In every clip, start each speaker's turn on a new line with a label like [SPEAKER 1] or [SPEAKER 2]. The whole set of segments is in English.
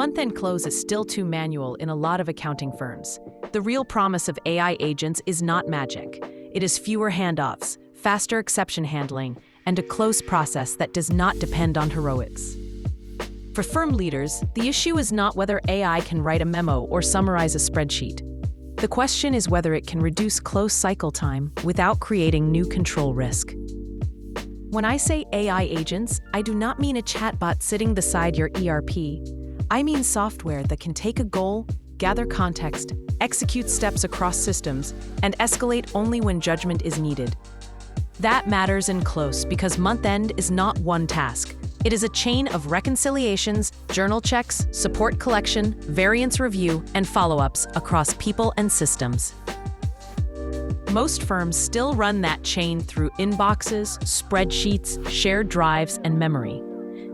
[SPEAKER 1] Month-end close is still too manual in a lot of accounting firms. The real promise of AI agents is not magic. It is fewer handoffs, faster exception handling, and a close process that does not depend on heroics. For firm leaders, the issue is not whether AI can write a memo or summarize a spreadsheet. The question is whether it can reduce close cycle time without creating new control risk. When I say AI agents, I do not mean a chatbot sitting beside your ERP. I mean software that can take a goal, gather context, execute steps across systems, and escalate only when judgment is needed. That matters in close because month-end is not one task. It is a chain of reconciliations, journal checks, support collection, variance review, and follow-ups across people and systems. Most firms still run that chain through inboxes, spreadsheets, shared drives, and memory.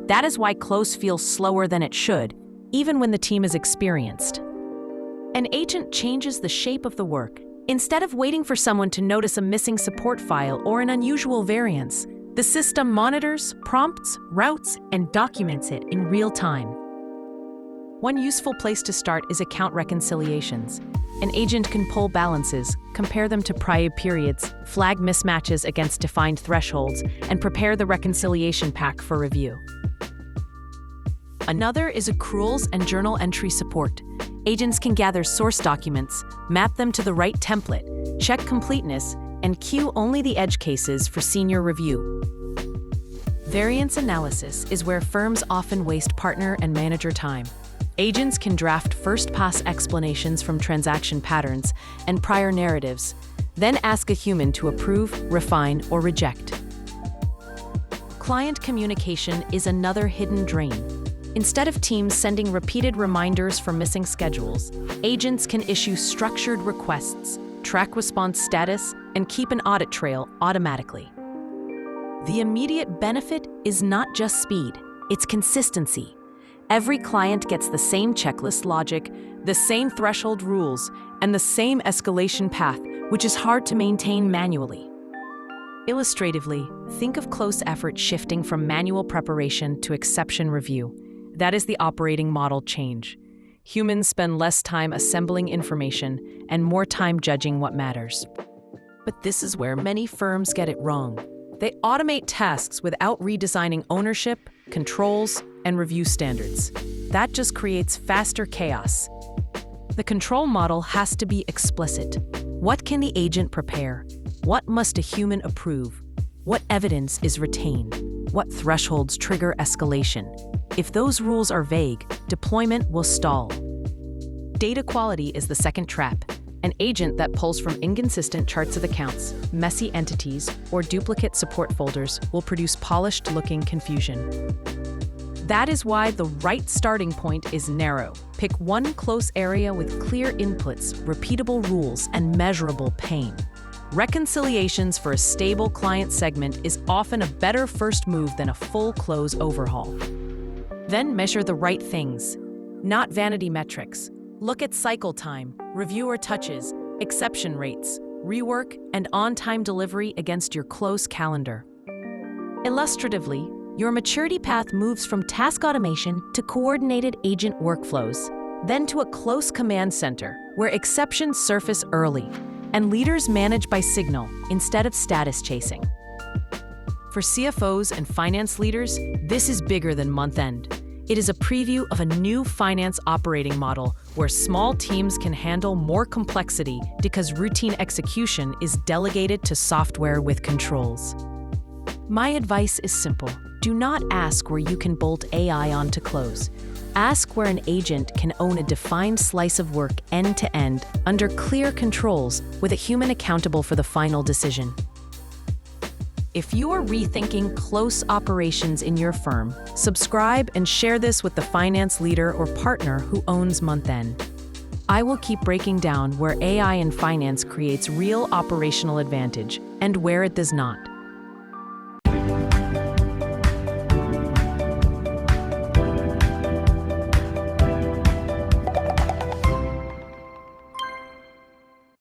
[SPEAKER 1] That is why close feels slower than it should, even when the team is experienced. An agent changes the shape of the work. Instead of waiting for someone to notice a missing support file or an unusual variance, the system monitors, prompts, routes, and documents it in real time. One useful place to start is account reconciliations. An agent can pull balances, compare them to prior periods, flag mismatches against defined thresholds, and prepare the reconciliation pack for review. Another is accruals and journal entry support. Agents can gather source documents, map them to the right template, check completeness, and queue only the edge cases for senior review. Variance analysis is where firms often waste partner and manager time. Agents can draft first-pass explanations from transaction patterns and prior narratives, then ask a human to approve, refine, or reject. Client communication is another hidden drain. Instead of teams sending repeated reminders for missing schedules, agents can issue structured requests, track response status, and keep an audit trail automatically. The immediate benefit is not just speed, it's consistency. Every client gets the same checklist logic, the same threshold rules, and the same escalation path, which is hard to maintain manually. Illustratively, think of close effort shifting from manual preparation to exception review. That is the operating model change. Humans spend less time assembling information and more time judging what matters. But this is where many firms get it wrong. They automate tasks without redesigning ownership, controls, and review standards. That just creates faster chaos. The control model has to be explicit. What can the agent prepare? What must a human approve? What evidence is retained? What thresholds trigger escalation? If those rules are vague, deployment will stall. Data quality is the second trap. An agent that pulls from inconsistent charts of accounts, messy entities, or duplicate support folders will produce polished-looking confusion. That is why the right starting point is narrow. Pick one close area with clear inputs, repeatable rules, and measurable pain. Reconciliations for a stable client segment is often a better first move than a full close overhaul. Then measure the right things, not vanity metrics. Look at cycle time, reviewer touches, exception rates, rework, and on-time delivery against your close calendar. Illustratively, your maturity path moves from task automation to coordinated agent workflows, then to a close command center where exceptions surface early and leaders manage by signal instead of status chasing. For CFOs and finance leaders, this is bigger than month-end. It is a preview of a new finance operating model where small teams can handle more complexity because routine execution is delegated to software with controls. My advice is simple. Do not ask where you can bolt AI onto close. Ask where an agent can own a defined slice of work end-to-end under clear controls with a human accountable for the final decision. If you are rethinking close operations in your firm, subscribe and share this with the finance leader or partner who owns month-end. I will keep breaking down where AI in finance creates real operational advantage and where it does not.